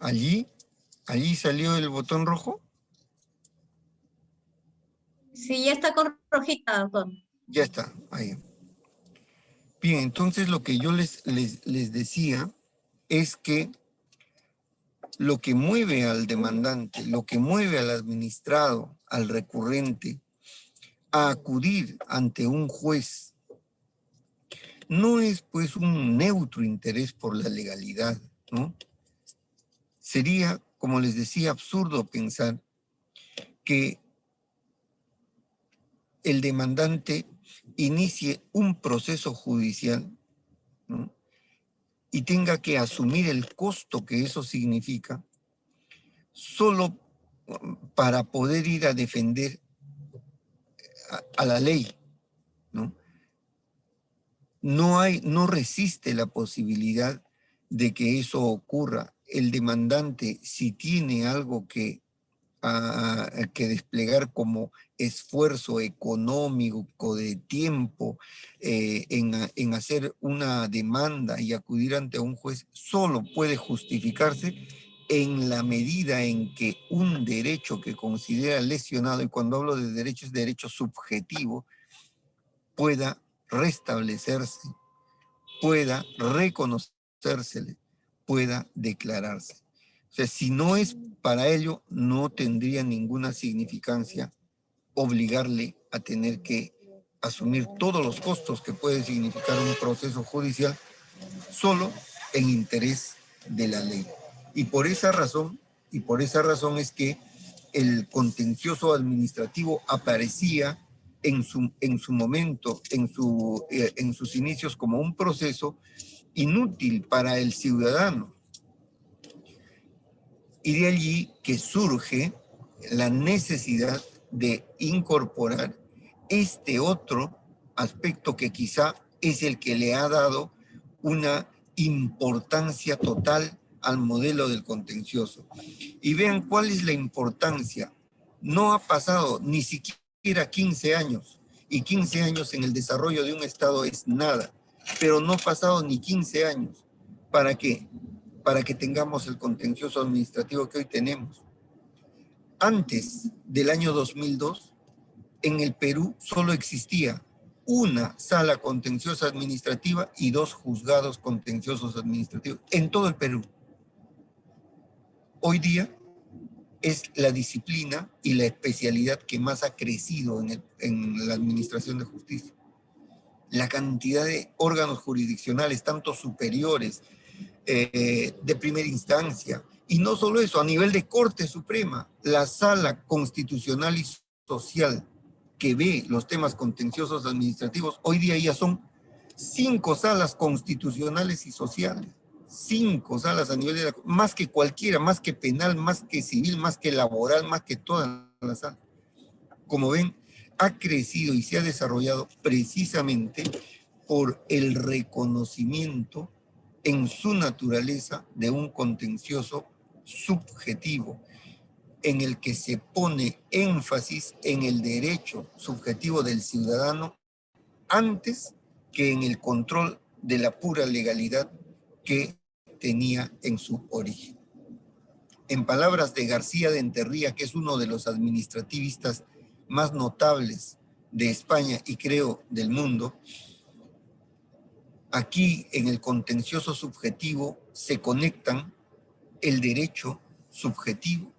Allí salió el botón rojo. Sí, ya está con rojita, doctor. Ya está, ahí. Bien, entonces lo que yo les decía es que lo que mueve al demandante, lo que mueve al administrado, al recurrente, a acudir ante un juez, no es pues un neutro interés por la legalidad, ¿no? Sería, como les decía, absurdo pensar que el demandante inicie un proceso judicial, ¿no?, y tenga que asumir el costo que eso significa solo para poder ir a defender a la ley, ¿no? No resiste la posibilidad de que eso ocurra. El demandante, si tiene algo que desplegar como esfuerzo económico, de tiempo, en hacer una demanda y acudir ante un juez, solo puede justificarse en la medida en que un derecho que considera lesionado, y cuando hablo de derecho es derecho subjetivo, pueda restablecerse, pueda reconocérsele, pueda declararse. O sea, si no es para ello, no tendría ninguna significancia obligarle a tener que asumir todos los costos que puede significar un proceso judicial solo en interés de la ley. Y por esa razón es que el contencioso administrativo aparecía en su momento, en sus inicios, como un proceso inútil para el ciudadano. Y de allí que surge la necesidad de incorporar este otro aspecto que quizá es el que le ha dado una importancia total al modelo del contencioso. Y vean cuál es la importancia. No ha pasado ni siquiera 15 años, y 15 años en el desarrollo de un Estado es nada, pero no ha pasado ni 15 años. ¿Para qué? Para que tengamos el contencioso administrativo que hoy tenemos. Antes del año 2002, en el Perú solo existía una sala contenciosa administrativa y 2 juzgados contenciosos administrativos en todo el Perú. Hoy día es la disciplina y la especialidad que más ha crecido en la administración de justicia. La cantidad de órganos jurisdiccionales, tanto superiores, de primera instancia, y no solo eso, a nivel de Corte Suprema, la Sala Constitucional y Social que ve los temas contenciosos administrativos, hoy día ya son 5 salas constitucionales y sociales. 5 salas a nivel de más que cualquiera, más que penal, más que civil, más que laboral, más que todas las salas. Como ven, ha crecido y se ha desarrollado precisamente por el reconocimiento en su naturaleza de un contencioso subjetivo, en el que se pone énfasis en el derecho subjetivo del ciudadano antes que en el control de la pura legalidad que tenía en su origen. En palabras de García de Enterría, que es uno de los administrativistas más notables de España y creo del mundo, aquí en el contencioso subjetivo se conectan el derecho subjetivo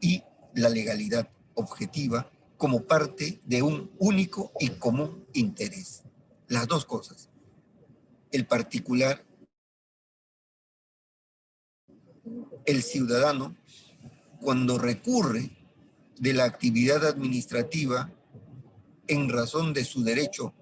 y la legalidad objetiva como parte de un único y común interés. Las dos cosas. El particular, el ciudadano, cuando recurre de la actividad administrativa en razón de su derecho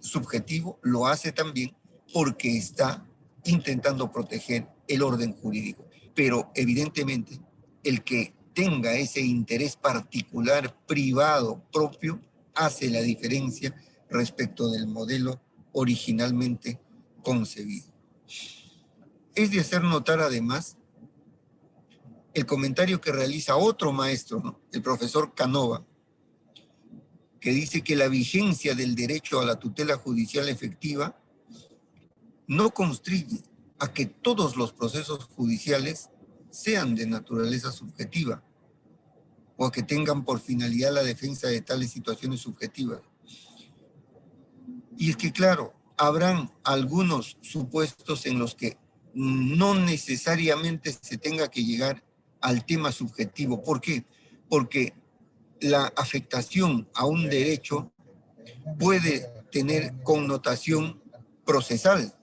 subjetivo, lo hace también porque está intentando proteger el orden jurídico. Pero evidentemente el que tenga ese interés particular, privado, propio, hace la diferencia respecto del modelo originalmente concebido. Es de hacer notar además el comentario que realiza otro maestro, ¿no?, el profesor Canova, que dice que la vigencia del derecho a la tutela judicial efectiva no constriñe a que todos los procesos judiciales sean de naturaleza subjetiva o a que tengan por finalidad la defensa de tales situaciones subjetivas. Y es que, claro, habrán algunos supuestos en los que no necesariamente se tenga que llegar al tema subjetivo. ¿Por qué? Porque la afectación a un derecho puede tener connotación procesal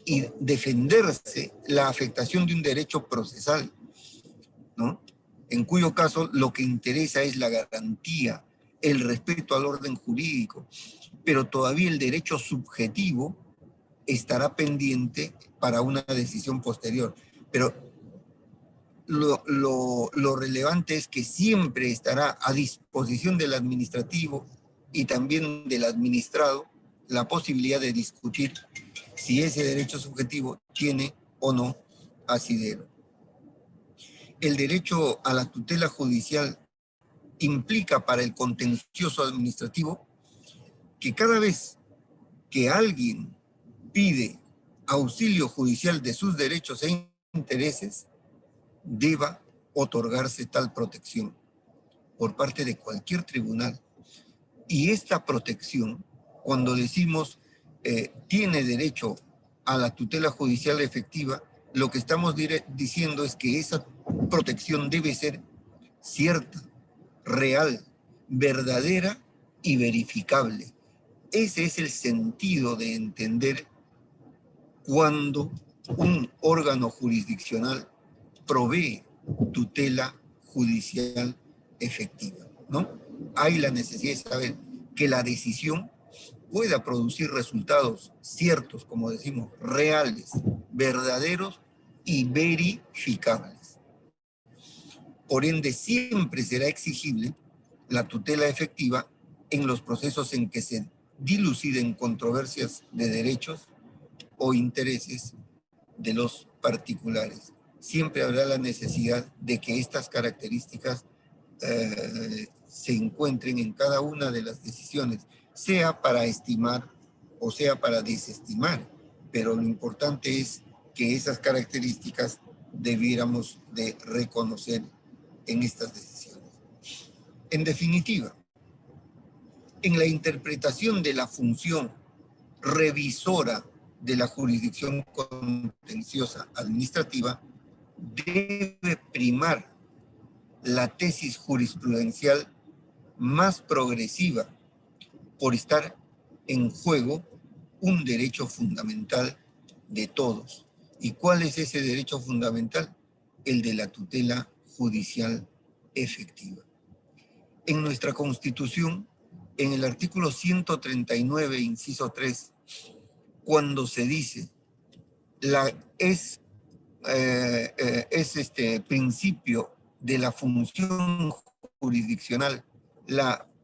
y defenderse la afectación de un derecho procesal, ¿no? En cuyo caso lo que interesa es la garantía, el respeto al orden jurídico, pero todavía el derecho subjetivo estará pendiente para una decisión posterior. Pero lo relevante es que siempre estará a disposición del administrativo y también del administrado la posibilidad de discutir si ese derecho subjetivo tiene o no asidero. El derecho a la tutela judicial implica para el contencioso administrativo que cada vez que alguien pide auxilio judicial de sus derechos e intereses, deba otorgarse tal protección por parte de cualquier tribunal. Y esta protección, cuando decimos tiene derecho a la tutela judicial efectiva, lo que estamos diciendo es que esa protección debe ser cierta, real, verdadera y verificable. Ese es el sentido de entender cuando un órgano jurisdiccional provee tutela judicial efectiva, ¿no? Hay la necesidad de saber que la decisión pueda producir resultados ciertos, como decimos, reales, verdaderos y verificables. Por ende, siempre será exigible la tutela efectiva en los procesos en que se diluciden controversias de derechos o intereses de los particulares. Siempre habrá la necesidad de que estas características se encuentren en cada una de las decisiones, sea para estimar o sea para desestimar, pero lo importante es que esas características debiéramos de reconocer en estas decisiones. En definitiva, en la interpretación de la función revisora de la jurisdicción contenciosa administrativa, debe primar la tesis jurisprudencial más progresiva por estar en juego un derecho fundamental de todos. ¿Y cuál es ese derecho fundamental? El de la tutela judicial efectiva. En nuestra Constitución, en el artículo 139, inciso 3, cuando se dice este principio de la función jurisdiccional,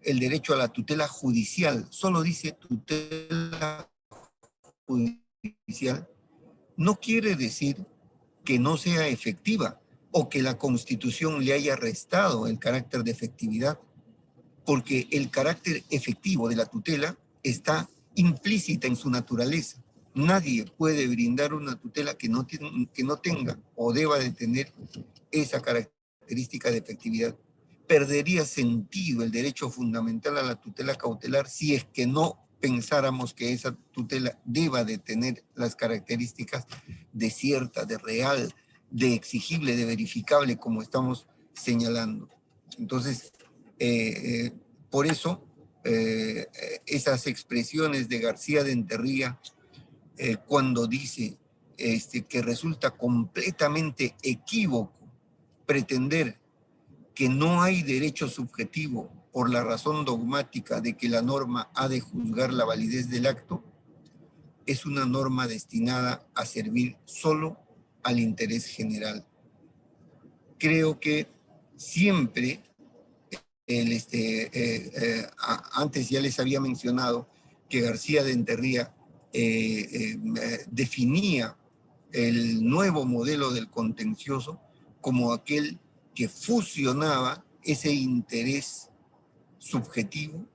el derecho a la tutela judicial, solo dice tutela judicial, no quiere decir que no sea efectiva o que la Constitución le haya restado el carácter de efectividad, porque el carácter efectivo de la tutela está implícita en su naturaleza. Nadie puede brindar una tutela que no tenga o deba de tener esa característica de efectividad. Perdería sentido el derecho fundamental a la tutela cautelar si es que no pensáramos que esa tutela deba de tener las características de cierta, de real, de exigible, de verificable, como estamos señalando. Entonces, por eso, esas expresiones de García de Enterría, cuando dice que resulta completamente equívoco pretender que no hay derecho subjetivo por la razón dogmática de que la norma ha de juzgar la validez del acto, es una norma destinada a servir solo al interés general. Creo que siempre, antes ya les había mencionado que García de Enterría definía el nuevo modelo del contencioso como aquel que fusionaba ese interés subjetivo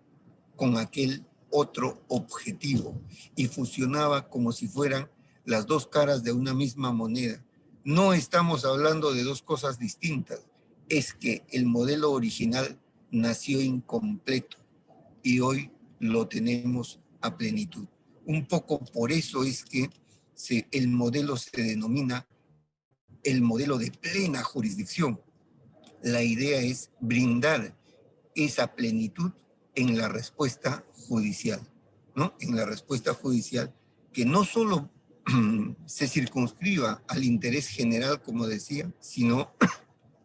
con aquel otro objetivo y fusionaba como si fueran las dos caras de una misma moneda. No estamos hablando de dos cosas distintas. Es que el modelo original nació incompleto y hoy lo tenemos a plenitud. Un poco por eso es que el modelo se denomina el modelo de plena jurisdicción. La idea es brindar esa plenitud en la respuesta judicial, ¿no? En la respuesta judicial que no solo se circunscriba al interés general, como decía, sino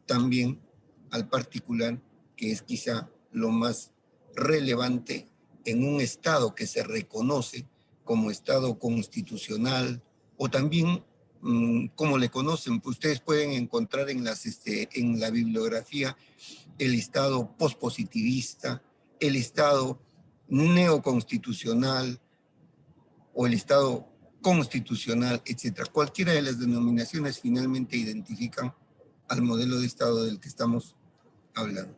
también al particular, que es quizá lo más relevante en un Estado que se reconoce como Estado constitucional, o también, como le conocen, pues ustedes pueden encontrar en la bibliografía el Estado pospositivista, el Estado neoconstitucional o el Estado constitucional, etc. Cualquiera de las denominaciones finalmente identifican al modelo de Estado del que estamos hablando.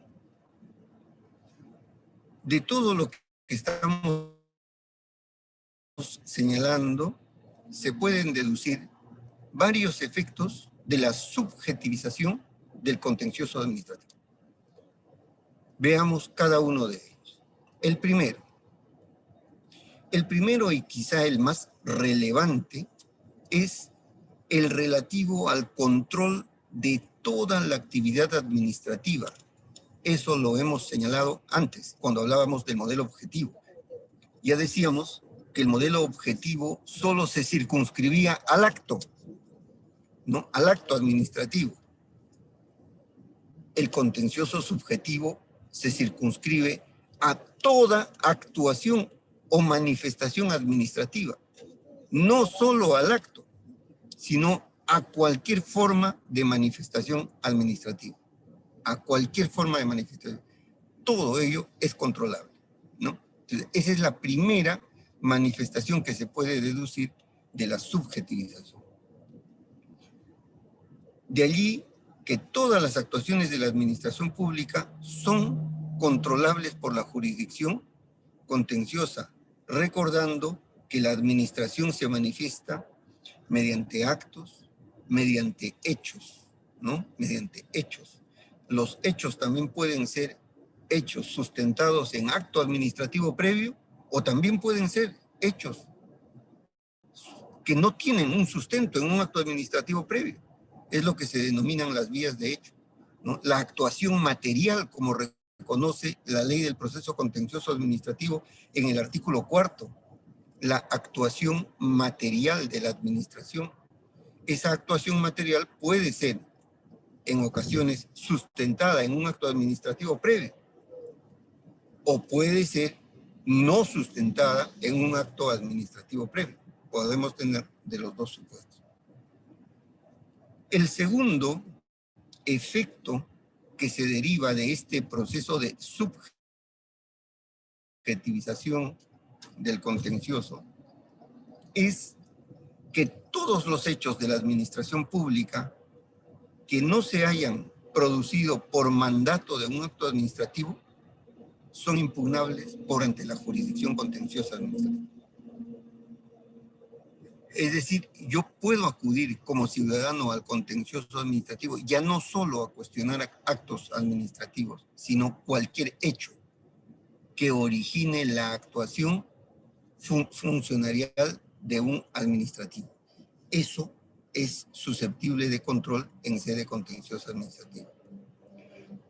De todo lo que estamos señalando, se pueden deducir varios efectos de la subjetivización del contencioso administrativo. Veamos cada uno de ellos. El primero y quizá el más relevante es el relativo al control de toda la actividad administrativa. Eso lo hemos señalado antes, cuando hablábamos del modelo objetivo. Ya decíamos que el modelo objetivo solo se circunscribía al acto, ¿no? Al acto administrativo. El contencioso subjetivo se circunscribe a toda actuación o manifestación administrativa, no solo al acto, sino a cualquier forma de manifestación administrativa, a cualquier forma de manifestación. Todo ello es controlable, ¿no? Entonces, esa es la primera manifestación que se puede deducir de la subjetivización. De allí que todas las actuaciones de la administración pública son controlables por la jurisdicción contenciosa, recordando que la administración se manifiesta mediante actos, mediante hechos, ¿no? Mediante hechos. Los hechos también pueden ser hechos sustentados en acto administrativo previo o también pueden ser hechos que no tienen un sustento en un acto administrativo previo. Es lo que se denominan las vías de hecho, ¿no? La actuación material, como reconoce la ley del proceso contencioso administrativo en el artículo 4, la actuación material de la administración. Esa actuación material puede ser en ocasiones sustentada en un acto administrativo previo o puede ser no sustentada en un acto administrativo previo. Podemos tener de los dos supuestos. El segundo efecto que se deriva de este proceso de subjetivización del contencioso es que todos los hechos de la administración pública que no se hayan producido por mandato de un acto administrativo son impugnables por ante la jurisdicción contenciosa administrativa. Es decir, yo puedo acudir como ciudadano al contencioso administrativo ya no solo a cuestionar actos administrativos, sino cualquier hecho que origine la actuación funcionarial de un administrativo. Eso es susceptible de control en sede contenciosa administrativa.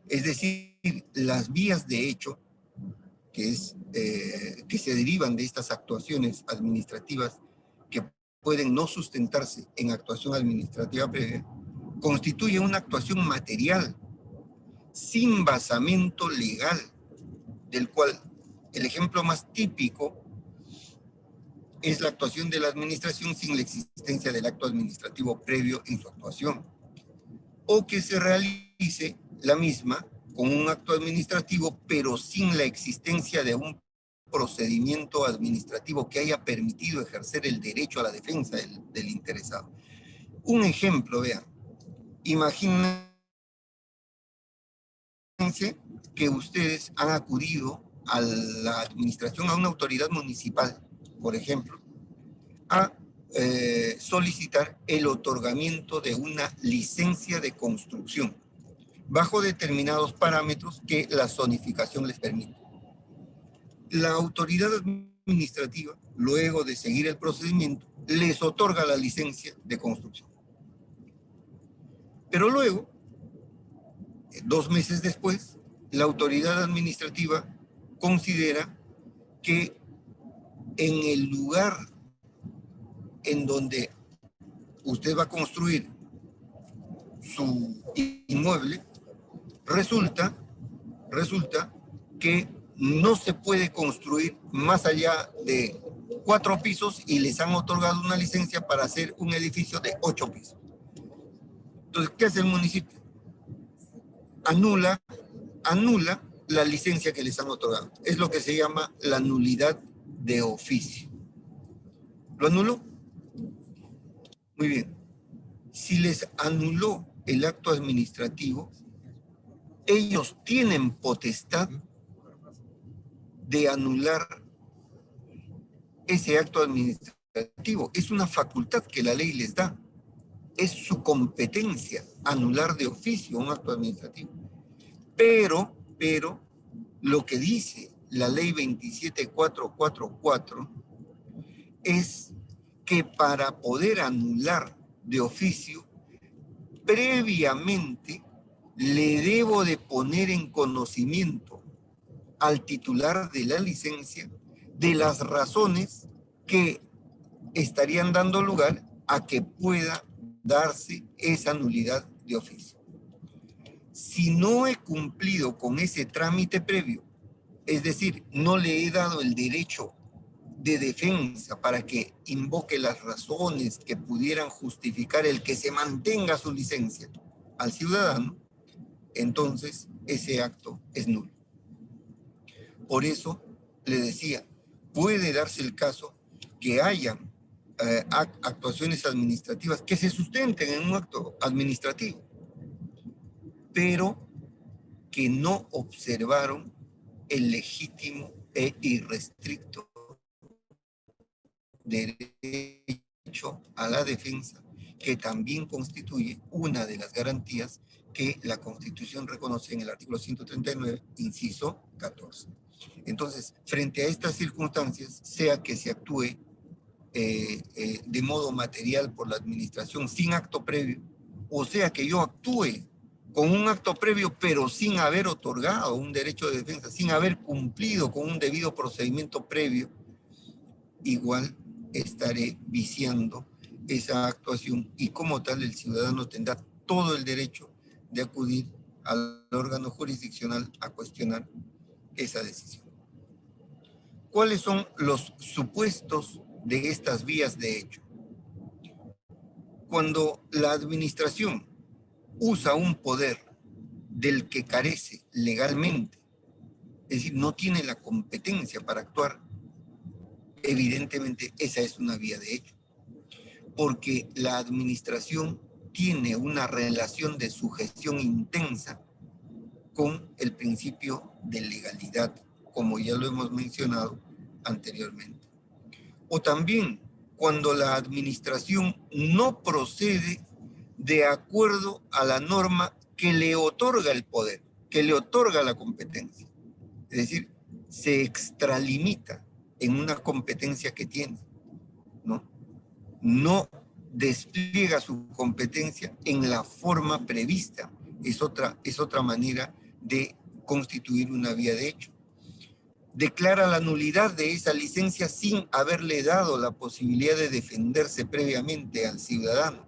Es decir, las vías de hecho que se derivan de estas actuaciones administrativas que pueden no sustentarse en actuación administrativa previa, constituye una actuación material sin basamento legal, del cual el ejemplo más típico es la actuación de la administración sin la existencia del acto administrativo previo en su actuación, o que se realice la misma con un acto administrativo, pero sin la existencia de un procedimiento administrativo que haya permitido ejercer el derecho a la defensa del interesado. Un ejemplo, vean, imagínense que ustedes han acudido a la administración, a una autoridad municipal, por ejemplo, a solicitar el otorgamiento de una licencia de construcción bajo determinados parámetros que la zonificación les permite. La autoridad administrativa, luego de seguir el procedimiento, les otorga la licencia de construcción. Pero luego, 2 meses después, la autoridad administrativa considera que en el lugar en donde usted va a construir su inmueble, resulta que no se puede construir más allá de 4 pisos y les han otorgado una licencia para hacer un edificio de 8 pisos. Entonces, ¿qué hace el municipio? Anula la licencia que les han otorgado. Es lo que se llama la nulidad de oficio. ¿Lo anuló? Muy bien. Si les anuló el acto administrativo, ellos tienen potestad de anular ese acto administrativo. Es una facultad que la ley les da. Es su competencia anular de oficio un acto administrativo. Pero, lo que dice la ley 27444 es que para poder anular de oficio, previamente le debo de poner en conocimiento al titular de la licencia de las razones que estarían dando lugar a que pueda darse esa nulidad de oficio. Si no he cumplido con ese trámite previo, es decir, no le he dado el derecho de defensa para que invoque las razones que pudieran justificar el que se mantenga su licencia al ciudadano, entonces ese acto es nulo. Por eso le decía, puede darse el caso que hayan actuaciones administrativas que se sustenten en un acto administrativo, pero que no observaron el legítimo e irrestricto derecho a la defensa, que también constituye una de las garantías que la Constitución reconoce en el artículo 139, inciso 14. Entonces, frente a estas circunstancias, sea que se actúe de modo material por la administración sin acto previo, o sea que yo actúe con un acto previo pero sin haber otorgado un derecho de defensa, sin haber cumplido con un debido procedimiento previo, igual estaré viciando esa actuación y como tal el ciudadano tendrá todo el derecho de acudir al órgano jurisdiccional a cuestionar esa decisión. ¿Cuáles son los supuestos de estas vías de hecho? Cuando la administración usa un poder del que carece legalmente, es decir, no tiene la competencia para actuar, evidentemente esa es una vía de hecho, porque la administración tiene una relación de sujeción intensa con el principio de legalidad, como ya lo hemos mencionado anteriormente. O también cuando la administración no procede de acuerdo a la norma que le otorga el poder, que le otorga la competencia. Es decir, se extralimita en una competencia que tiene, ¿no? No despliega su competencia en la forma prevista. Es otra manera de constituir una vía de hecho. Declara la nulidad de esa licencia sin haberle dado la posibilidad de defenderse previamente al ciudadano.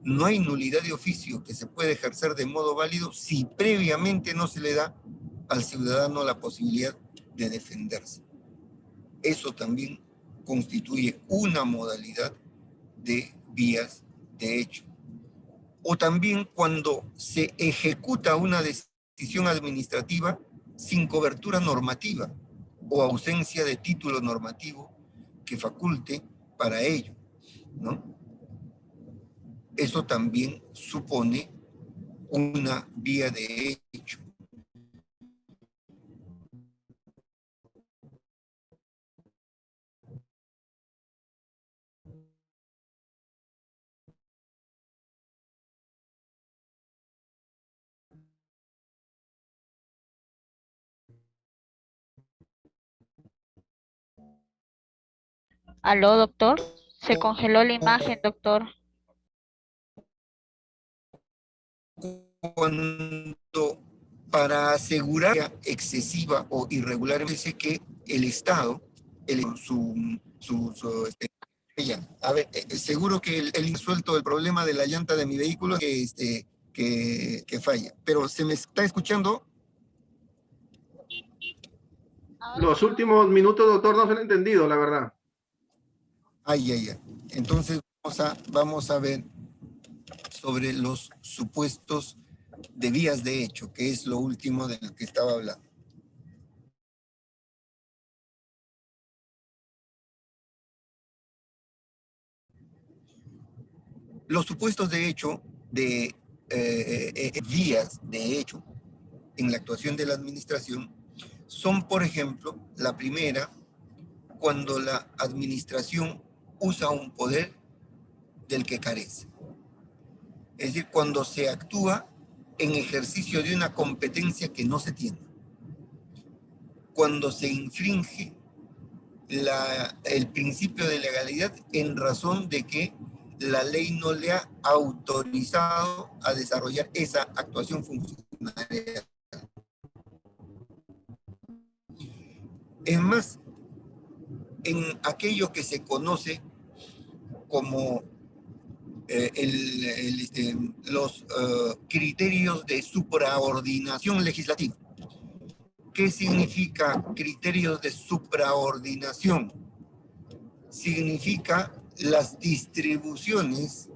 No hay nulidad de oficio que se pueda ejercer de modo válido si previamente no se le da al ciudadano la posibilidad de defenderse. Eso también constituye una modalidad de vías de hecho. O también cuando se ejecuta una decisión administrativa sin cobertura normativa o ausencia de título normativo que faculte para ello, ¿no? Eso también supone una vía de hecho. Aló, doctor. Se congeló la imagen, doctor. Cuando para asegurar excesiva o irregular, dice que el Estado, ella, a ver, seguro que el suelto el problema de la llanta de mi vehículo que falla, pero se me está escuchando. Los últimos minutos, doctor, no se han entendido, la verdad. Ay, ay, ay. Entonces vamos a ver sobre los supuestos de vías de hecho, que es lo último de lo que estaba hablando. Los supuestos de hecho de vías de hecho en la actuación de la administración son, por ejemplo, la primera, cuando la administración usa un poder del que carece. Es decir, cuando se actúa en ejercicio de una competencia que no se tiene. Cuando se infringe el principio de legalidad en razón de que la ley no le ha autorizado a desarrollar esa actuación funcional. Es más, en aquello que se conoce como los criterios de supraordinación legislativa. ¿Qué significa criterios de supraordinación? Significa las distribuciones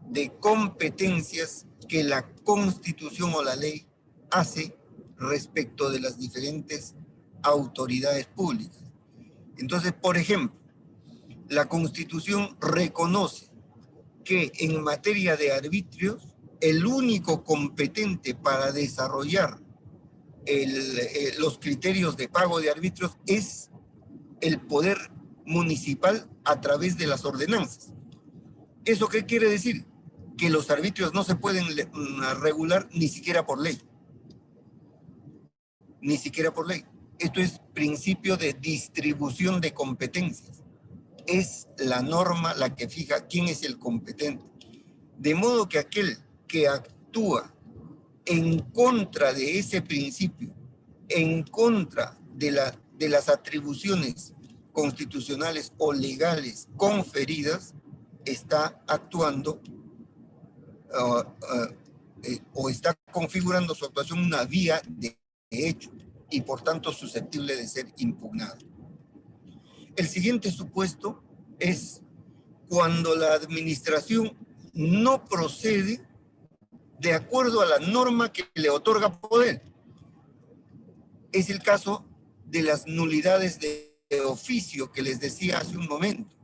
de competencias que la Constitución o la ley hace respecto de las diferentes autoridades públicas. Entonces, por ejemplo, la Constitución reconoce que en materia de arbitrios, el único competente para desarrollar los criterios de pago de arbitrios es el poder municipal a través de las ordenanzas. ¿Eso qué quiere decir? Que los arbitrios no se pueden regular ni siquiera por ley. Ni siquiera por ley. Esto es principio de distribución de competencias. Es la norma la que fija quién es el competente. De modo que aquel que actúa en contra de ese principio, en contra de las atribuciones constitucionales o legales conferidas, está actuando o está configurando su actuación una vía de hecho y por tanto susceptible de ser impugnada. El siguiente supuesto es cuando la administración no procede de acuerdo a la norma que le otorga poder. Es el caso de las nulidades de oficio que les decía hace un momento.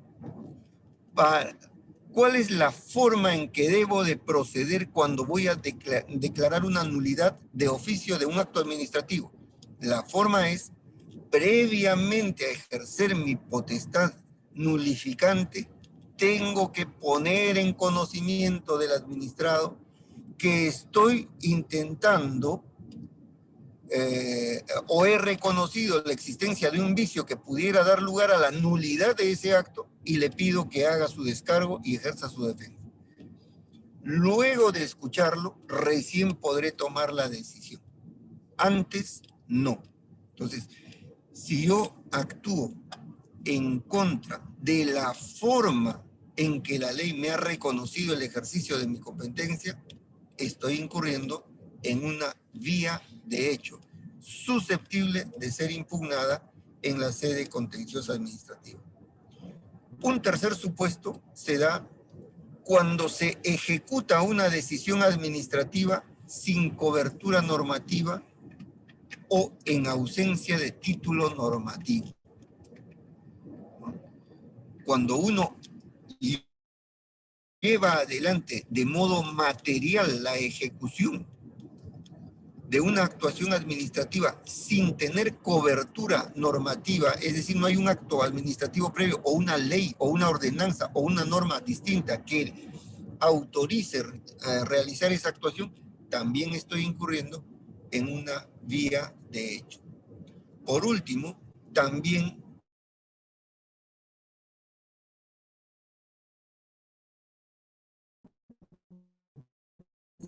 ¿Cuál es la forma en que debo de proceder cuando voy a declarar una nulidad de oficio de un acto administrativo? La forma es, previamente a ejercer mi potestad nulificante, tengo que poner en conocimiento del administrado que estoy intentando o he reconocido la existencia de un vicio que pudiera dar lugar a la nulidad de ese acto y le pido que haga su descargo y ejerza su defensa. Luego de escucharlo, recién podré tomar la decisión. Antes, no. Entonces, si yo actúo en contra de la forma en que la ley me ha reconocido el ejercicio de mi competencia, estoy incurriendo en una vía de hecho susceptible de ser impugnada en la sede contenciosa administrativa. Un tercer supuesto se da cuando se ejecuta una decisión administrativa sin cobertura normativa o en ausencia de título normativo. Cuando uno lleva adelante de modo material la ejecución de una actuación administrativa sin tener cobertura normativa, es decir, no hay un acto administrativo previo o una ley o una ordenanza o una norma distinta que autorice realizar esa actuación, también estoy incurriendo en una vía de hecho. Por último, también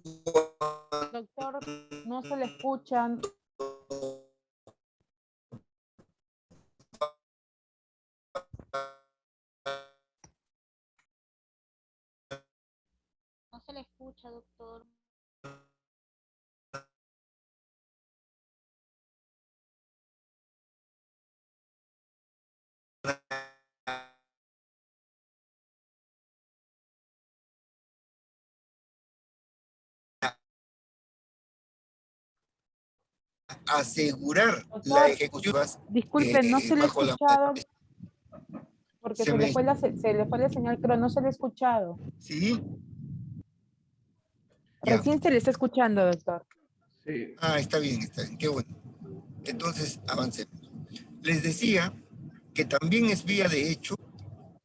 Doctor, no se le escuchan. No se le escucha, doctor. asegurar la Doctor, ejecución disculpen, no se le ha bajo la... escuchado porque Se se me- le fue la señal, pero no se le ha escuchado. Sí, ya. Recién se le está escuchando, doctor. Sí. Está bien, qué bueno. Entonces, avancemos. Les decía que también es vía de hecho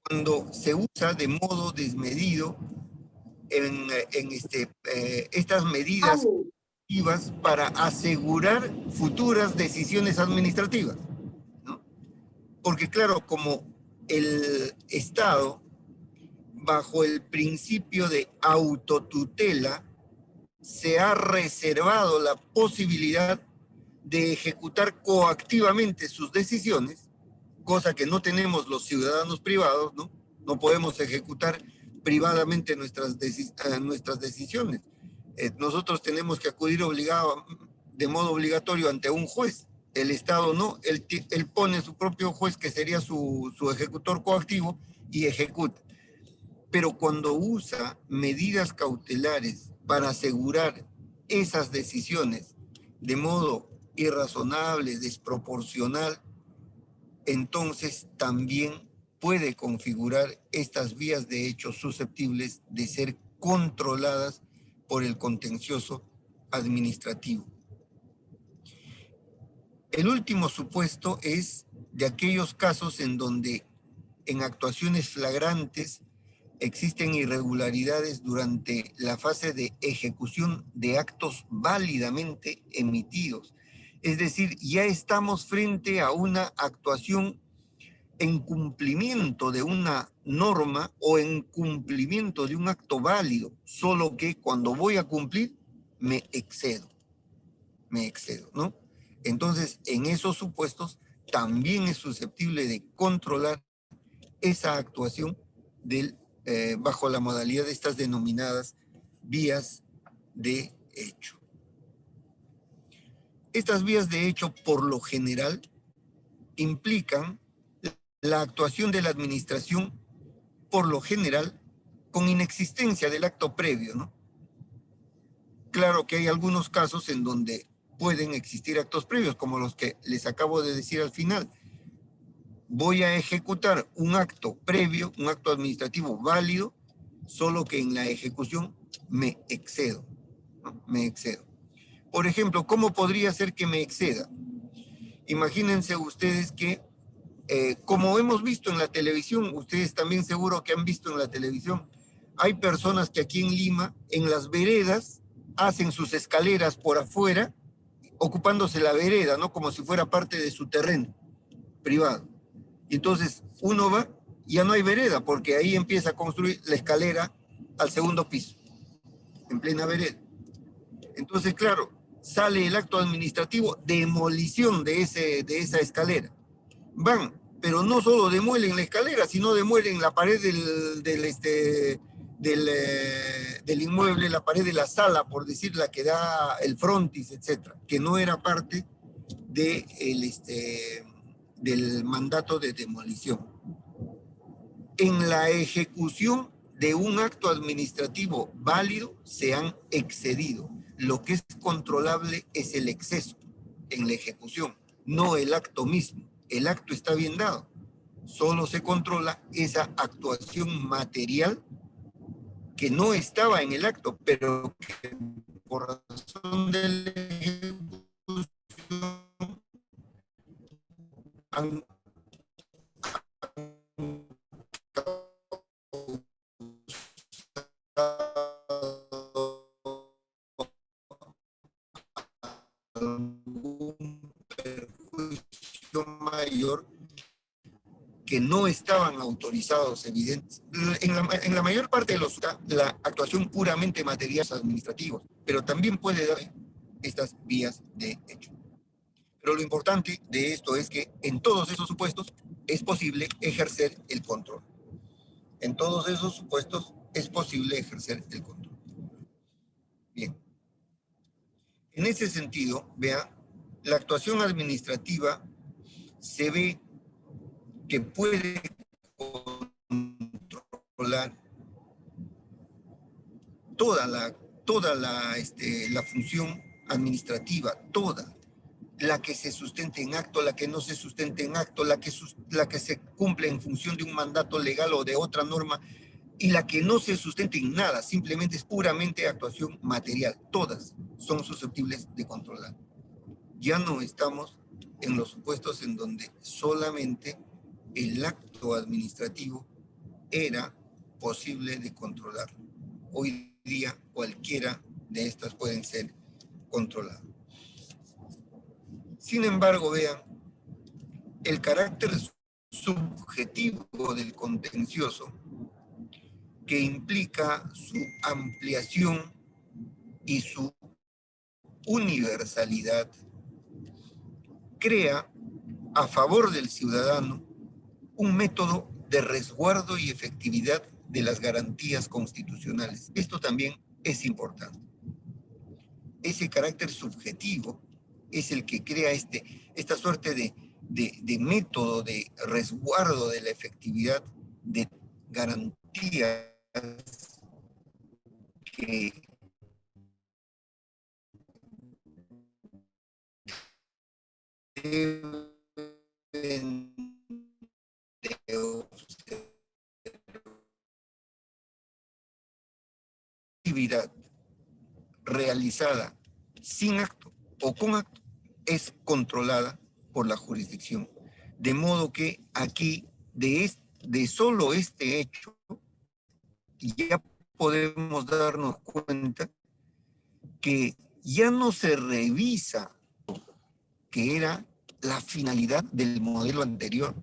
cuando se usa de modo desmedido estas medidas activas para asegurar futuras decisiones administrativas, ¿no? Porque claro, como el Estado, bajo el principio de autotutela, se ha reservado la posibilidad de ejecutar coactivamente sus decisiones, cosa que no tenemos los ciudadanos privados, ¿no? No podemos ejecutar privadamente nuestras decisiones. Nosotros tenemos que acudir de modo obligatorio ante un juez. El Estado no, él pone su propio juez, que sería su ejecutor coactivo, y ejecuta. Pero cuando usa medidas cautelares para asegurar esas decisiones de modo irrazonable, desproporcional, entonces también puede configurar estas vías de hecho susceptibles de ser controladas por el contencioso administrativo. El último supuesto es de aquellos casos en donde en actuaciones flagrantes existen irregularidades durante la fase de ejecución de actos válidamente emitidos. Es decir, ya estamos frente a una actuación en cumplimiento de una norma o en cumplimiento de un acto válido, solo que cuando voy a cumplir me excedo, ¿no? Entonces, en esos supuestos también es susceptible de controlar esa actuación bajo la modalidad de estas denominadas vías de hecho. Estas vías de hecho, por lo general, implican la actuación de la administración, por lo general, con inexistencia del acto previo, ¿no? Claro que hay algunos casos en donde pueden existir actos previos, como los que les acabo de decir al final. Voy a ejecutar un acto previo, un acto administrativo válido, solo que en la ejecución me excedo, ¿no? Me excedo. Por ejemplo, ¿cómo podría ser que me exceda? Imagínense ustedes que, como hemos visto en la televisión, ustedes también seguro que han visto en la televisión, hay personas que aquí en Lima, en las veredas, hacen sus escaleras por afuera, ocupándose la vereda, ¿no? Como si fuera parte de su terreno privado. Y entonces uno va, ya no hay vereda, porque ahí empieza a construir la escalera al segundo piso, en plena vereda. Entonces, claro, sale el acto administrativo de demolición de esa escalera. Van, pero no solo demuelen la escalera, sino demuelen la pared del inmueble, la pared de la sala, por decir, la que da el frontis, etcétera, que no era parte del mandato de demolición. En la ejecución de un acto administrativo válido se han excedido. Lo que es controlable es el exceso en la ejecución, no el acto mismo. El acto está bien dado. Solo se controla esa actuación material que no estaba en el acto, pero que por razón de la ejecución han algún perjuicio mayor que no estaban autorizados, evidentes. En la mayor parte de los la actuación puramente material administrativos, pero también puede dar estas vías de hecho. Pero lo importante de esto es que en todos esos supuestos es posible ejercer el control. En todos esos supuestos es posible ejercer el control. Bien. En ese sentido, vea, la actuación administrativa se ve que puede controlar toda la función administrativa, toda, la que se sustente en acto, la que no se sustente en acto, la que se cumple en función de un mandato legal o de otra norma, y la que no se sustente en nada, simplemente es puramente actuación material. Todas son susceptibles de controlar. Ya no estamos en los supuestos en donde solamente el acto administrativo era posible de controlar. Hoy día cualquiera de estas pueden ser controladas. Sin embargo, vean, el carácter subjetivo del contencioso, que implica su ampliación y su universalidad, crea a favor del ciudadano un método de resguardo y efectividad de las garantías constitucionales. Esto también es importante. Ese carácter subjetivo es el que crea esta suerte de método de resguardo de la efectividad de garantías que deben de actividad realizada sin acto o con acto es controlada por la jurisdicción. De modo que aquí, de solo este hecho, ya podemos darnos cuenta que ya no se revisa que era la finalidad del modelo anterior.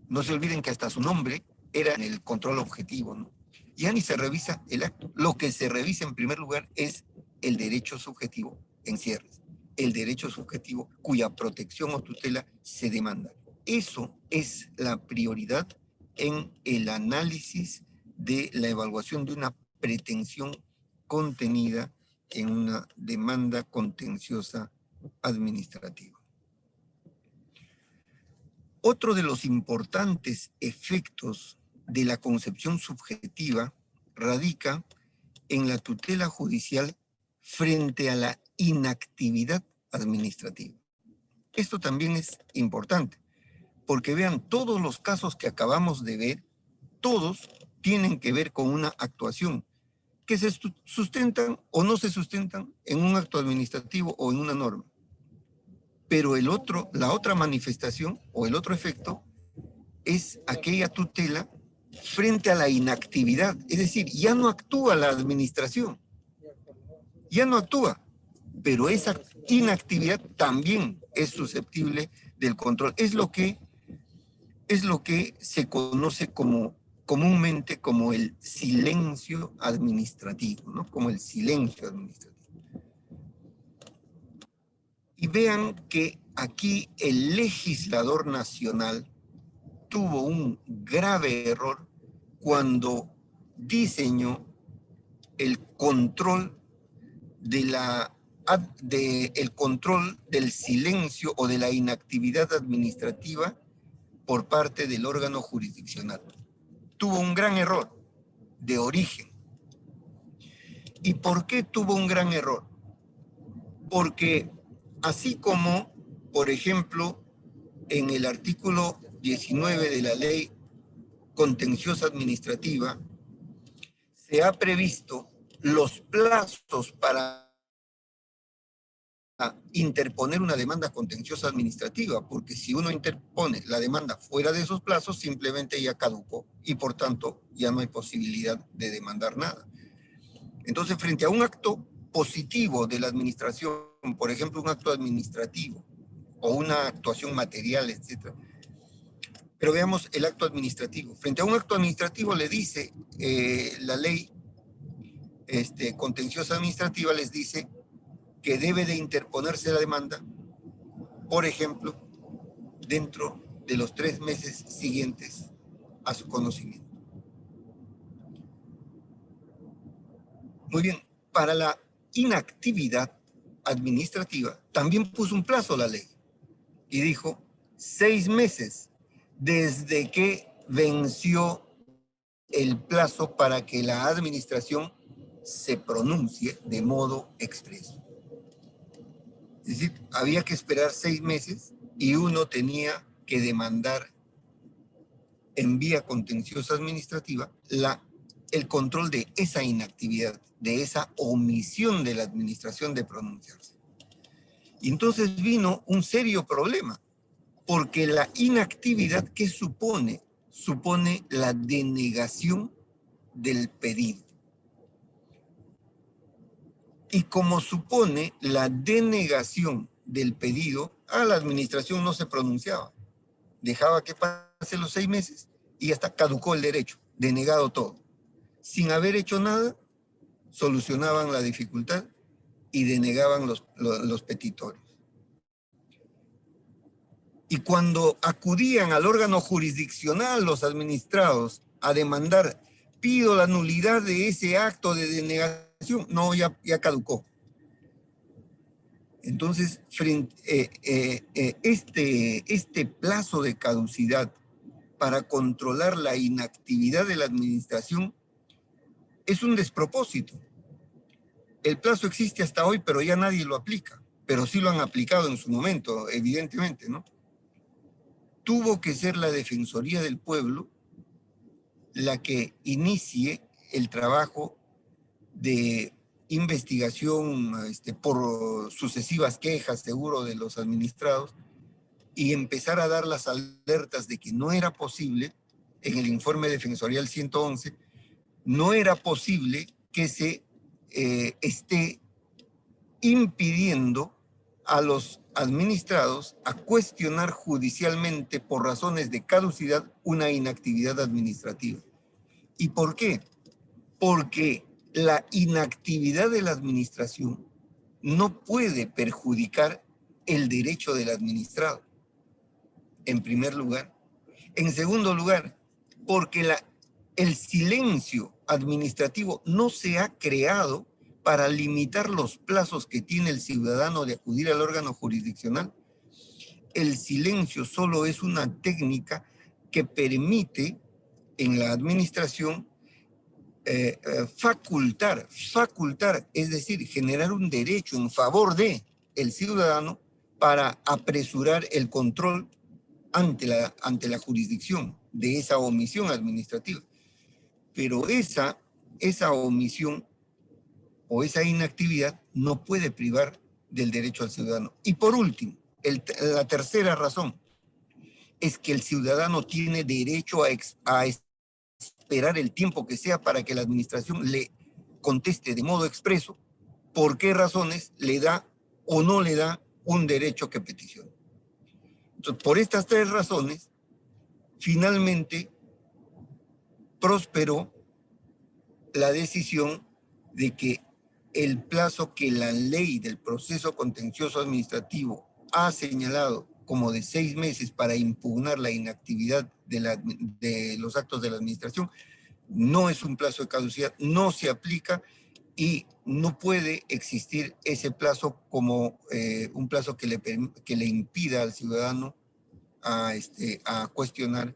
No se olviden que hasta su nombre era en el control objetivo, ¿no? Ya ni se revisa el acto. Lo que se revisa en primer lugar es el derecho subjetivo en cierres, el derecho subjetivo cuya protección o tutela se demanda. Eso es la prioridad en el análisis de la evaluación de una pretensión contenida en una demanda contenciosa administrativa. Otro de los importantes efectos de la concepción subjetiva radica en la tutela judicial frente a la inactividad administrativa. Esto también es importante, porque vean, todos los casos que acabamos de ver, todos tienen que ver con una actuación que se sustentan o no se sustentan en un acto administrativo o en una norma. Pero la otra manifestación o el otro efecto es aquella tutela frente a la inactividad. Es decir, ya no actúa la administración, ya no actúa, pero esa inactividad también es susceptible del control. Es lo que se conoce comúnmente como el silencio administrativo, ¿no? Como el silencio administrativo. Y vean que aquí el legislador nacional tuvo un grave error cuando diseñó el control el control del silencio o de la inactividad administrativa por parte del órgano jurisdiccional. Tuvo un gran error de origen. ¿Y por qué tuvo un gran error? Porque así como, por ejemplo, en el artículo 19 de la Ley Contenciosa Administrativa, se ha previsto los plazos para interponer una demanda contenciosa administrativa, porque si uno interpone la demanda fuera de esos plazos, simplemente ya caducó y por tanto ya no hay posibilidad de demandar nada. Entonces, frente a un acto positivo de la administración, por ejemplo, un acto administrativo o una actuación material, etc. Pero veamos el acto administrativo. Frente a un acto administrativo le dice la ley contenciosa administrativa, les dice que debe de interponerse la demanda, por ejemplo, dentro de los 3 meses siguientes a su conocimiento. Muy bien, para la inactividad administrativa también puso un plazo la ley y dijo 6 meses desde que venció el plazo para que la administración se pronuncie de modo expreso. Es decir, había que esperar 6 meses y uno tenía que demandar en vía contenciosa administrativa el control de esa inactividad, de esa omisión de la administración de pronunciarse. Y entonces vino un serio problema, porque la inactividad, ¿qué supone? Supone la denegación del pedido. Y como supone la denegación del pedido, a la administración no se pronunciaba. Dejaba que pase los 6 meses y hasta caducó el derecho, denegado todo. Sin haber hecho nada, solucionaban la dificultad y denegaban los petitorios. Y cuando acudían al órgano jurisdiccional los administrados a demandar, pido la nulidad de ese acto de denegación, no, ya caducó. Entonces, este plazo de caducidad para controlar la inactividad de la administración es un despropósito. El plazo existe hasta hoy, pero ya nadie lo aplica. Pero sí lo han aplicado en su momento, evidentemente, ¿no? Tuvo que ser la Defensoría del Pueblo la que inicie el trabajo de investigación por sucesivas quejas, seguro, de los administrados, y empezar a dar las alertas de que no era posible, en el informe defensorial 111, no era posible que se esté impidiendo a los administrados a cuestionar judicialmente por razones de caducidad una inactividad administrativa. ¿Y por qué? Porque la inactividad de la administración no puede perjudicar el derecho del administrado, en primer lugar. En segundo lugar, porque el silencio administrativo no se ha creado para limitar los plazos que tiene el ciudadano de acudir al órgano jurisdiccional. El silencio solo es una técnica que permite en la administración facultar, es decir, generar un derecho en favor de el ciudadano para apresurar el control ante la jurisdicción de esa omisión administrativa. Pero esa omisión o esa inactividad no puede privar del derecho al ciudadano. Y por último, la tercera razón es que el ciudadano tiene derecho a esperar el tiempo que sea para que la administración le conteste de modo expreso por qué razones le da o no le da un derecho que peticiona. Entonces, por estas 3 razones, finalmente prosperó la decisión de que el plazo que la ley del proceso contencioso administrativo ha señalado como de 6 meses para impugnar la inactividad de los actos de la administración no es un plazo de caducidad, no se aplica y no puede existir ese plazo como un plazo que le impida al ciudadano a cuestionar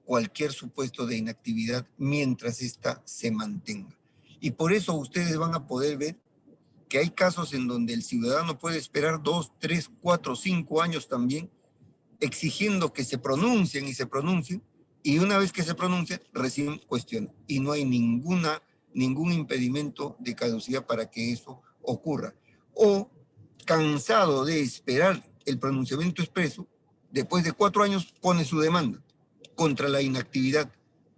cualquier supuesto de inactividad mientras ésta se mantenga. Y por eso ustedes van a poder ver que hay casos en donde el ciudadano puede esperar 2, 3, 4, 5 años también, exigiendo que se pronuncien, y una vez que se pronuncian, recién cuestionan. Y no hay ningún impedimento de caducidad para que eso ocurra. O, cansado de esperar el pronunciamiento expreso, después de 4 años pone su demanda contra la inactividad.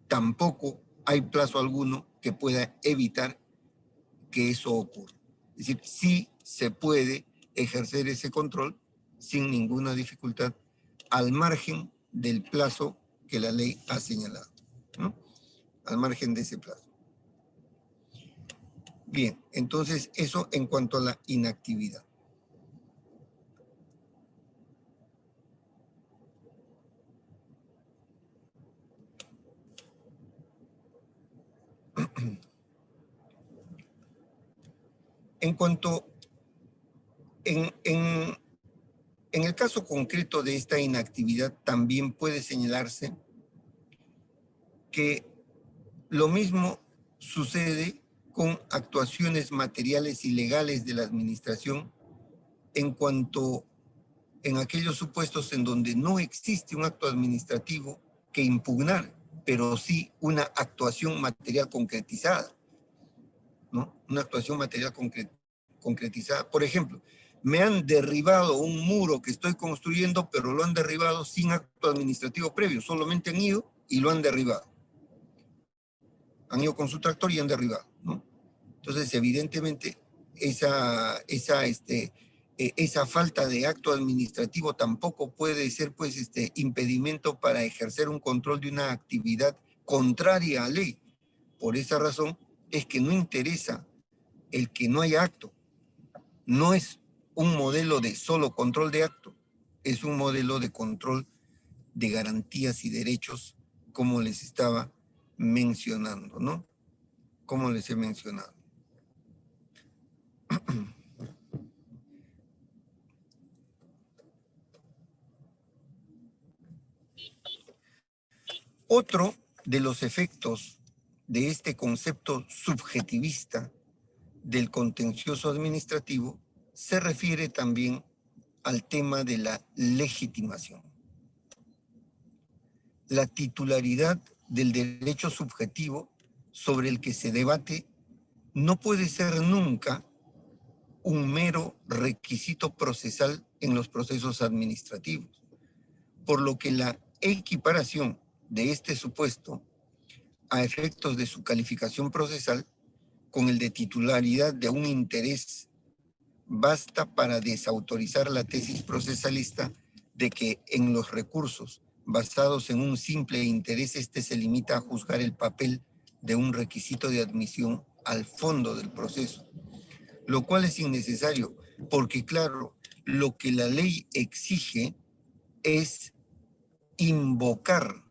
Tampoco hay plazo alguno que pueda evitar que eso ocurra. Es decir, sí se puede ejercer ese control sin ninguna dificultad al margen del plazo que la ley ha señalado, ¿no? Al margen de ese plazo. Bien, entonces eso en cuanto a la inactividad. En cuanto, en el caso concreto de esta inactividad, también puede señalarse que lo mismo sucede con actuaciones materiales y legales de la administración en cuanto en aquellos supuestos en donde no existe un acto administrativo que impugnar, pero sí una actuación material concretizada, ¿no? Una actuación material concretizada. Por ejemplo, me han derribado un muro que estoy construyendo, pero lo han derribado sin acto administrativo previo, solamente han ido y lo han derribado. Han ido con su tractor y han derribado, ¿no? Entonces, evidentemente, esa falta de acto administrativo tampoco puede ser, pues, impedimento para ejercer un control de una actividad contraria a ley. Por esa razón es que no interesa el que no haya acto. No es un modelo de solo control de acto, es un modelo de control de garantías y derechos, como les estaba mencionando, ¿no? Como les he mencionado. Otro de los efectos de este concepto subjetivista del contencioso administrativo se refiere también al tema de la legitimación. La titularidad del derecho subjetivo sobre el que se debate no puede ser nunca un mero requisito procesal en los procesos administrativos, por lo que la equiparación de este supuesto a efectos de su calificación procesal con el de titularidad de un interés basta para desautorizar la tesis procesalista de que en los recursos basados en un simple interés se limita a juzgar el papel de un requisito de admisión al fondo del proceso, lo cual es innecesario porque, claro, lo que la ley exige es invocar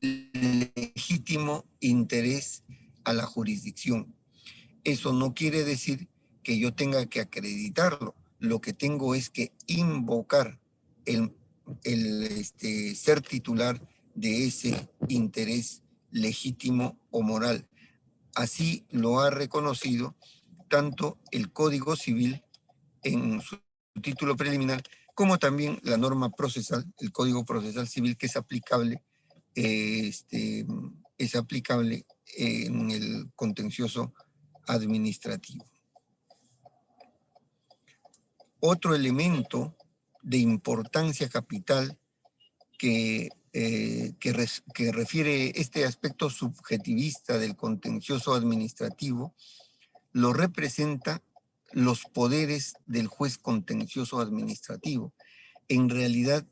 legítimo interés a la jurisdicción. Eso no quiere decir que yo tenga que acreditarlo. Lo que tengo es que invocar el ser titular de ese interés legítimo o moral. Así lo ha reconocido tanto el Código Civil en su título preliminar, como también la norma procesal, el Código Procesal Civil, que es aplicable en el contencioso administrativo. Otro elemento de importancia capital que refiere este aspecto subjetivista del contencioso administrativo lo representa los poderes del juez contencioso administrativo. En realidad,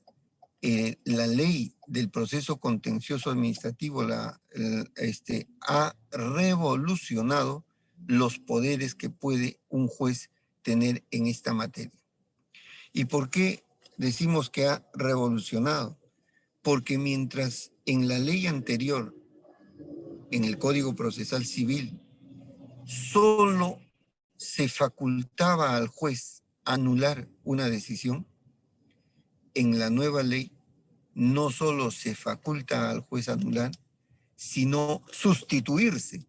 la ley del proceso contencioso administrativo ha revolucionado los poderes que puede un juez tener en esta materia. ¿Y por qué decimos que ha revolucionado? Porque mientras en la ley anterior, en el Código Procesal Civil, solo se facultaba al juez anular una decisión, en la nueva ley no solo se faculta al juez anular, sino sustituirse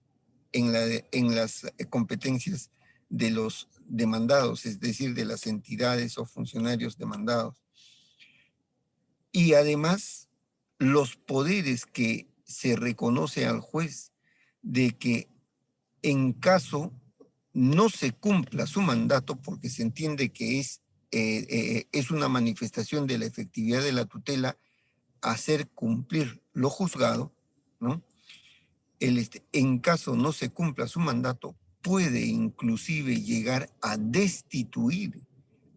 en las competencias de los demandados, es decir, de las entidades o funcionarios demandados. Y además, los poderes que se reconoce al juez de que en caso no se cumpla su mandato, porque se entiende que es una manifestación de la efectividad de la tutela hacer cumplir lo juzgado, ¿no? en caso no se cumpla su mandato, puede inclusive llegar a destituir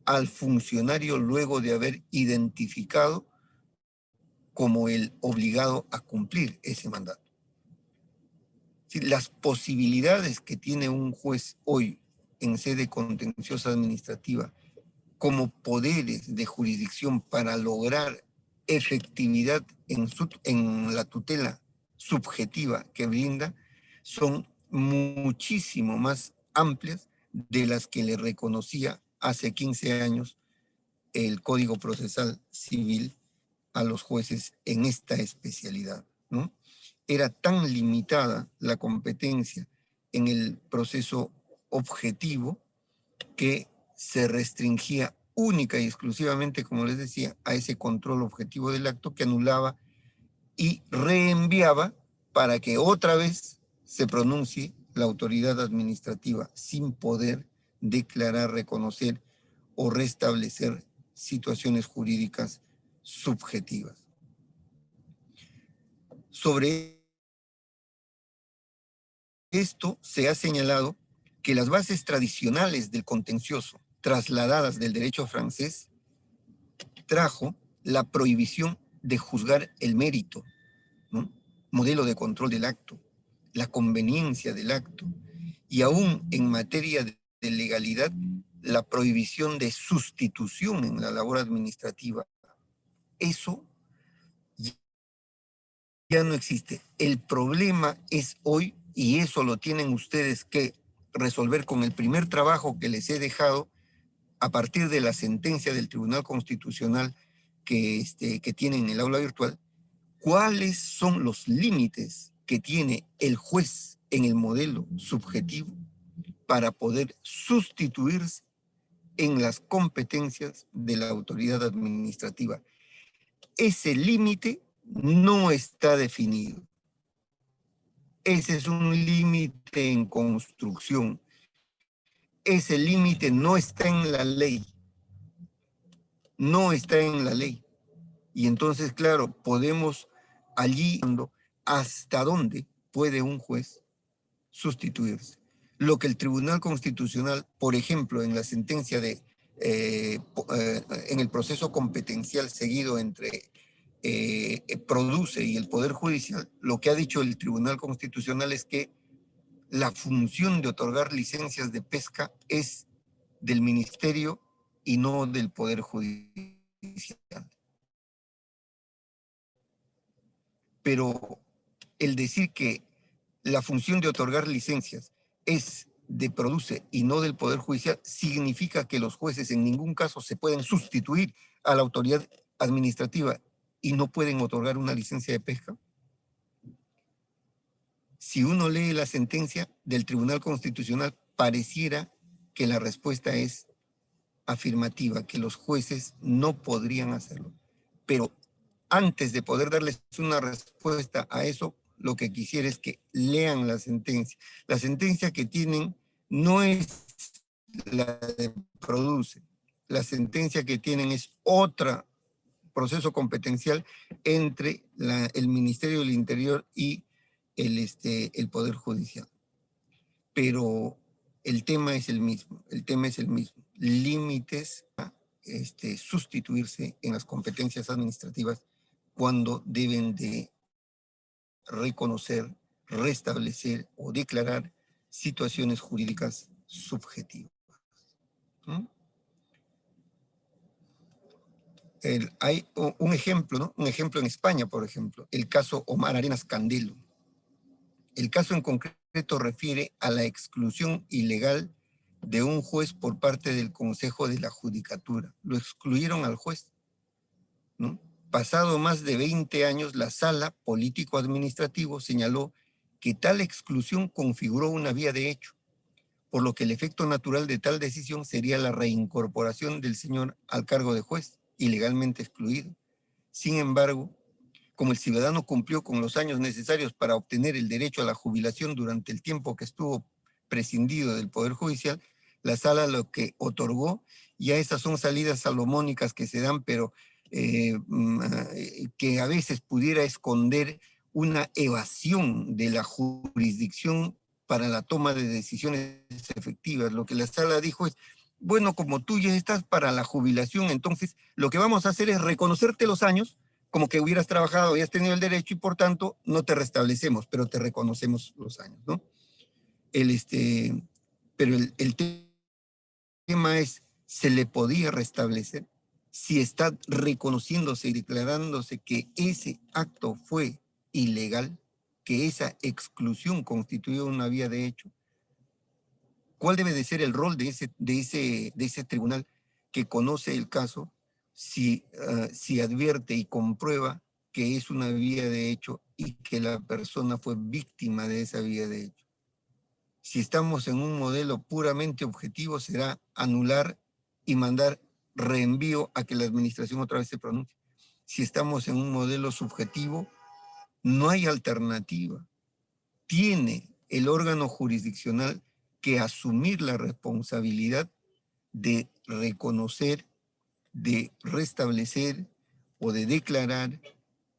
al funcionario luego de haber identificado como el obligado a cumplir ese mandato. Sí, las posibilidades que tiene un juez hoy en sede contenciosa administrativa como poderes de jurisdicción para lograr efectividad en la tutela subjetiva que brinda son muchísimo más amplias de las que le reconocía hace 15 años el Código Procesal Civil a los jueces en esta especialidad, ¿no? Era tan limitada la competencia en el proceso objetivo que se restringía única y exclusivamente, como les decía, a ese control objetivo del acto que anulaba y reenviaba para que otra vez se pronuncie la autoridad administrativa sin poder declarar, reconocer o restablecer situaciones jurídicas subjetivas. Sobre esto se ha señalado que las bases tradicionales del contencioso, trasladadas del derecho francés, trajo la prohibición de juzgar el mérito, ¿no? Modelo de control del acto, la conveniencia del acto, y aún en materia de legalidad, la prohibición de sustitución en la labor administrativa. Eso ya no existe. El problema es hoy, y eso lo tienen ustedes que resolver con el primer trabajo que les he dejado a partir de la sentencia del Tribunal Constitucional que tienen en el aula virtual, cuáles son los límites que tiene el juez en el modelo subjetivo para poder sustituirse en las competencias de la autoridad administrativa. Ese límite no está definido. Ese es un límite en construcción. Ese límite no está en la ley. No está en la ley. Y entonces, claro, podemos allí hasta dónde puede un juez sustituirse. Lo que el Tribunal Constitucional, por ejemplo, en la sentencia en el proceso competencial seguido entre Produce y el Poder Judicial, lo que ha dicho el Tribunal Constitucional es que la función de otorgar licencias de pesca es del Ministerio y no del Poder Judicial. Pero el decir que la función de otorgar licencias es de Produce y no del Poder Judicial significa que los jueces en ningún caso se pueden sustituir a la autoridad administrativa y no pueden otorgar una licencia de pesca. Si uno lee la sentencia del Tribunal Constitucional, pareciera que la respuesta es afirmativa, que los jueces no podrían hacerlo. Pero antes de poder darles una respuesta a eso, lo que quisiera es que lean la sentencia. La sentencia que tienen no es la de Produce. La sentencia que tienen es otro proceso competencial entre el Ministerio del Interior y el Poder Judicial. Pero el tema es el mismo. El tema es el mismo. Límites a sustituirse en las competencias administrativas cuando deben de reconocer, restablecer o declarar situaciones jurídicas subjetivas. ¿Mm? Hay un ejemplo, ¿no? Un ejemplo en España, por ejemplo, el caso Omar Arenas Candelo. El caso en concreto refiere a la exclusión ilegal de un juez por parte del Consejo de la Judicatura. Lo excluyeron al juez, ¿no? Pasado más de 20 años, la Sala Político-Administrativo señaló que tal exclusión configuró una vía de hecho, por lo que el efecto natural de tal decisión sería la reincorporación del señor al cargo de juez, ilegalmente excluido. Sin embargo, como el ciudadano cumplió con los años necesarios para obtener el derecho a la jubilación durante el tiempo que estuvo prescindido del Poder Judicial, la Sala lo que otorgó, ya esas son salidas salomónicas que se dan, pero que a veces pudiera esconder una evasión de la jurisdicción para la toma de decisiones efectivas. Lo que la sala dijo es, bueno, como tú ya estás para la jubilación, entonces lo que vamos a hacer es reconocerte los años, como que hubieras trabajado, habías tenido el derecho y por tanto no te restablecemos, pero te reconocemos los años, ¿no? Pero el tema es, ¿se le podía restablecer? Si está reconociéndose y declarándose que ese acto fue ilegal, que esa exclusión constituyó una vía de hecho, ¿cuál debe de ser el rol de ese tribunal que conoce el caso si advierte y comprueba que es una vía de hecho y que la persona fue víctima de esa vía de hecho? Si estamos en un modelo puramente objetivo, será anular y mandar reenvío a que la administración otra vez se pronuncie. Si estamos en un modelo subjetivo, no hay alternativa. Tiene el órgano jurisdiccional que asumir la responsabilidad de reconocer, de restablecer o de declarar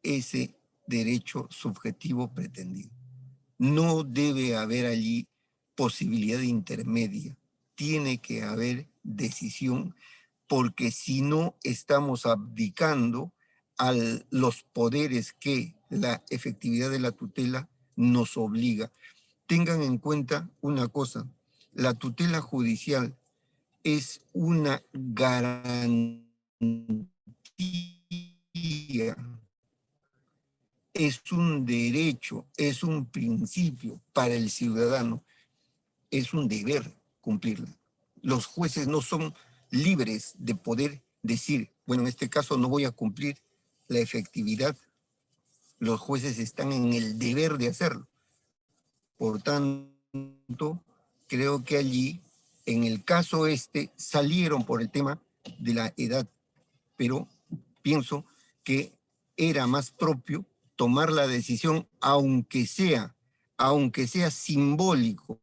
ese derecho subjetivo pretendido. No debe haber allí posibilidad intermedia. Tiene que haber decisión, porque si no estamos abdicando a los poderes que la efectividad de la tutela nos obliga. Tengan en cuenta una cosa, la tutela judicial es una garantía, es un derecho, es un principio para el ciudadano, es un deber cumplirla. Los jueces no son libres de poder decir, bueno, en este caso no voy a cumplir la efectividad. Los jueces están en el deber de hacerlo. Por tanto, creo que allí, en el caso salieron por el tema de la edad, pero pienso que era más propio tomar la decisión, aunque sea simbólico.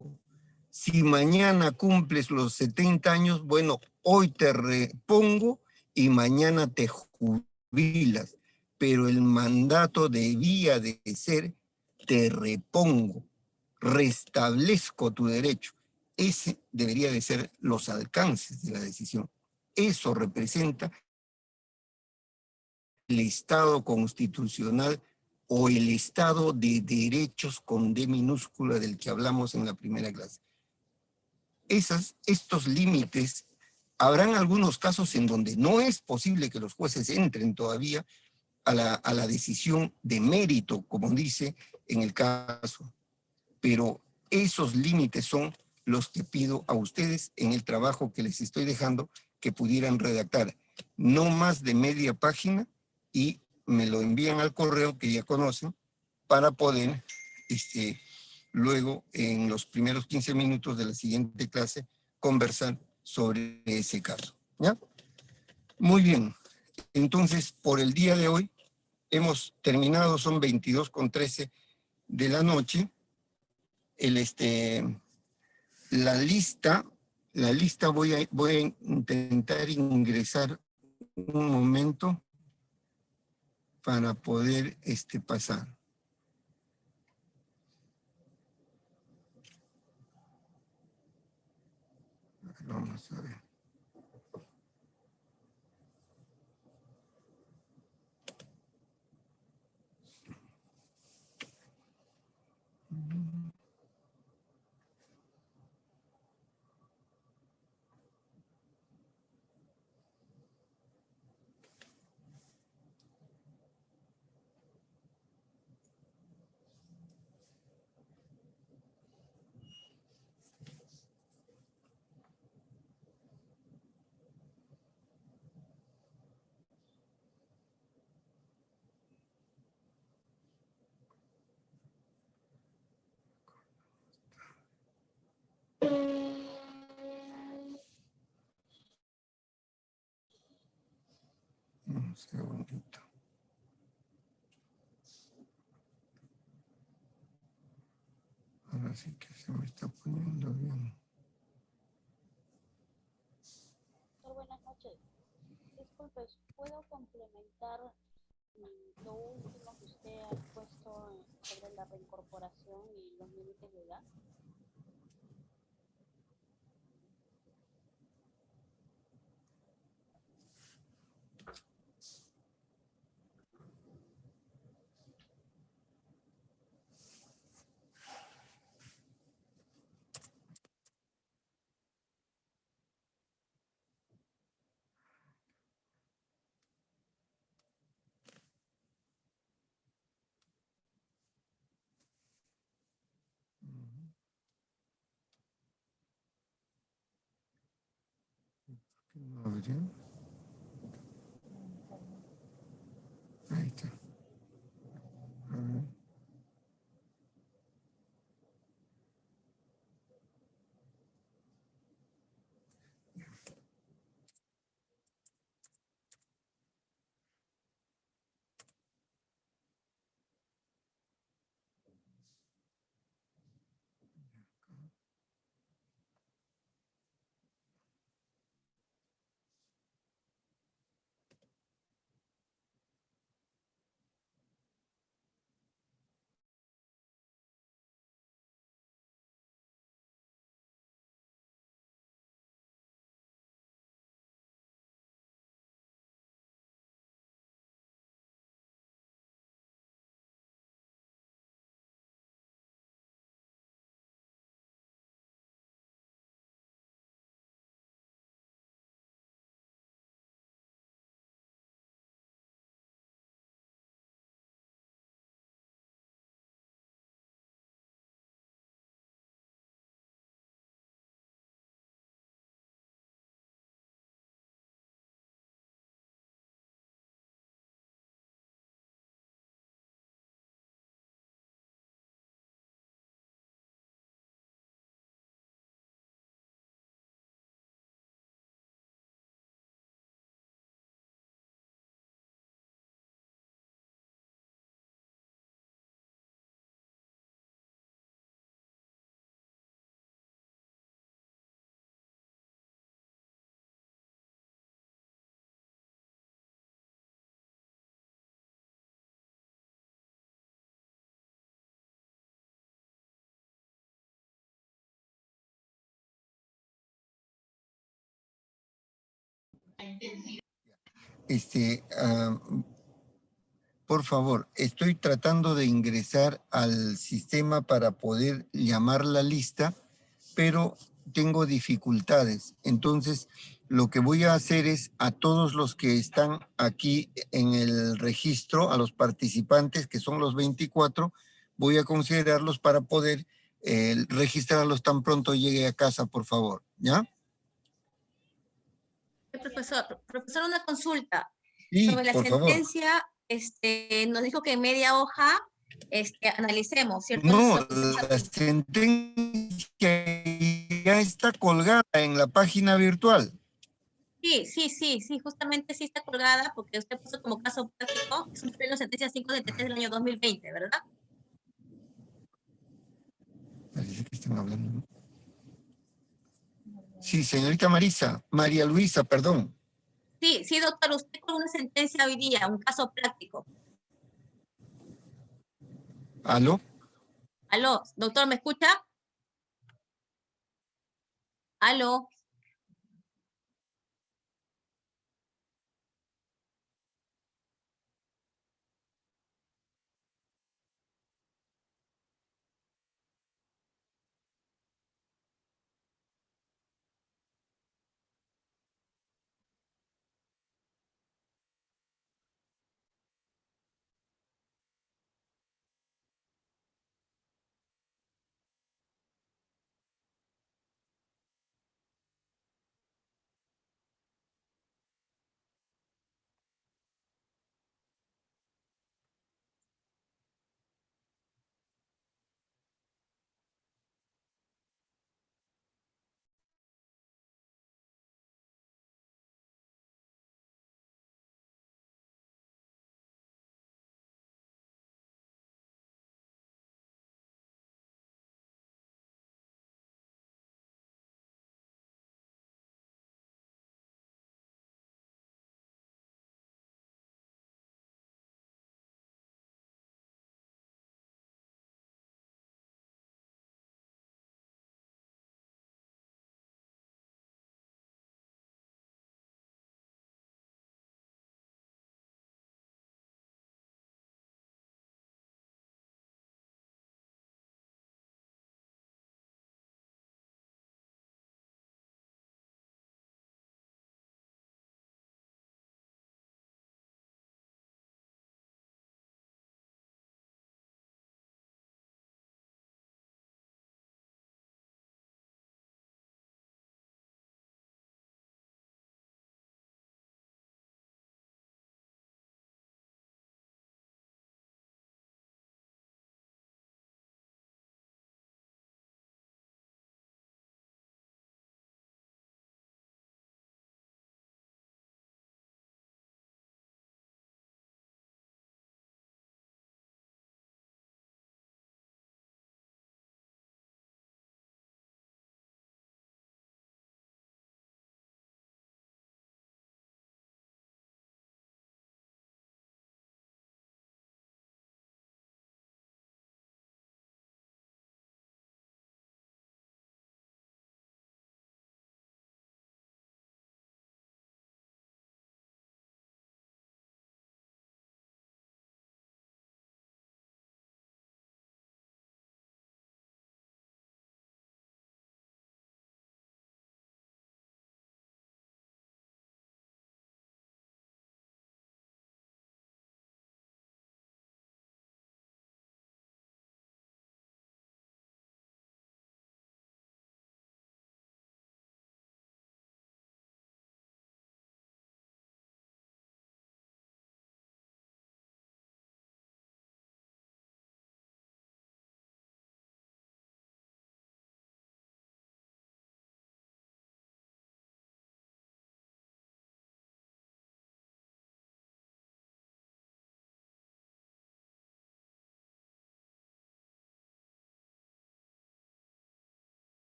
Si mañana cumples los 70 años, bueno, hoy te repongo y mañana te jubilas, pero el mandato debía de ser, te repongo, restablezco tu derecho. Ese debería de ser los alcances de la decisión. Eso representa el Estado constitucional o el Estado de derechos con D minúscula del que hablamos en la primera clase. Estos límites, habrán algunos casos en donde no es posible que los jueces entren todavía a la decisión de mérito, como dice en el caso, pero esos límites son los que pido a ustedes en el trabajo que les estoy dejando, que pudieran redactar no más de media página y me lo envían al correo que ya conocen para poder luego en los primeros 15 minutos de la siguiente clase conversar sobre ese caso. ¿Ya? Muy bien. Entonces, por el día de hoy hemos terminado, son 22:13 de la noche. La lista voy a intentar ingresar un momento para poder pasar. Vamos a ver. Un segundito. Ahora sí que se me está poniendo bien. Buenas noches. Disculpe, ¿puedo complementar Y lo último que usted ha expuesto sobre la reincorporación y los límites de edad. No abrió. Ahí está. A ver. Por favor, estoy tratando de ingresar al sistema para poder llamar la lista, pero tengo dificultades. Entonces, lo que voy a hacer es a todos los que están aquí en el registro, a los participantes, que son los 24, voy a considerarlos para poder registrarlos tan pronto llegue a casa, por favor. ¿Ya? Profesor, una consulta. Sí, Sobre la por favor. sentencia, nos dijo que en media hoja analicemos, ¿cierto? No, Lo que se la sentencia ya está colgada en la página virtual. Sí, justamente sí está colgada porque usted puso como caso práctico, es un pleno sentencia 573 del año 2020, ¿verdad? Parece que están hablando, ¿no? Sí, señorita Marisa, María Luisa, perdón. Sí, doctor, usted con una sentencia hoy día, un caso práctico. ¿Aló? Aló, doctor, ¿me escucha? Aló.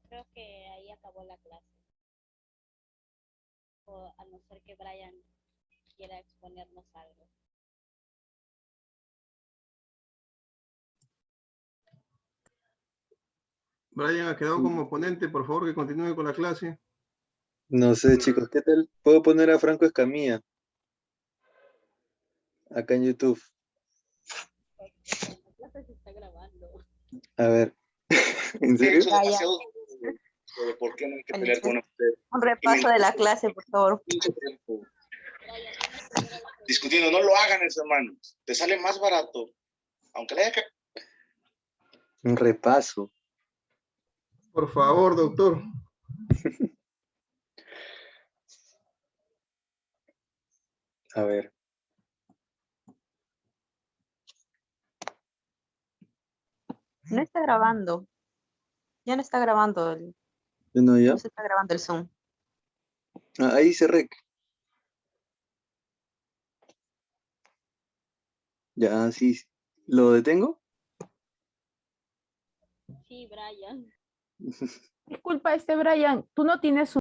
Creo que ahí acabó la clase. O a no ser que Brian quiera exponernos algo. Brian ha quedado como ponente, por favor, que continúe con la clase. No sé, chicos, ¿qué tal? Puedo poner a Franco Escamilla acá en YouTube. La clase se está grabando. A ver. ¿En serio? Eso demasiado de por qué no hay que pelear con una mujer. Un repaso de la clase, por favor. Mucho tiempo Brian, ¿tienes que ver a la profesora? discutiendo, no lo hagan eso, hermanos. Te sale más barato, aunque le haya que... Un repaso. Por favor, doctor. A ver. No está grabando. Ya no está grabando. No, ya. No se está grabando el Zoom. Ah, ahí dice rec. Ya, sí. ¿Lo detengo? Sí, Brian. Disculpa, Brian, tú no tienes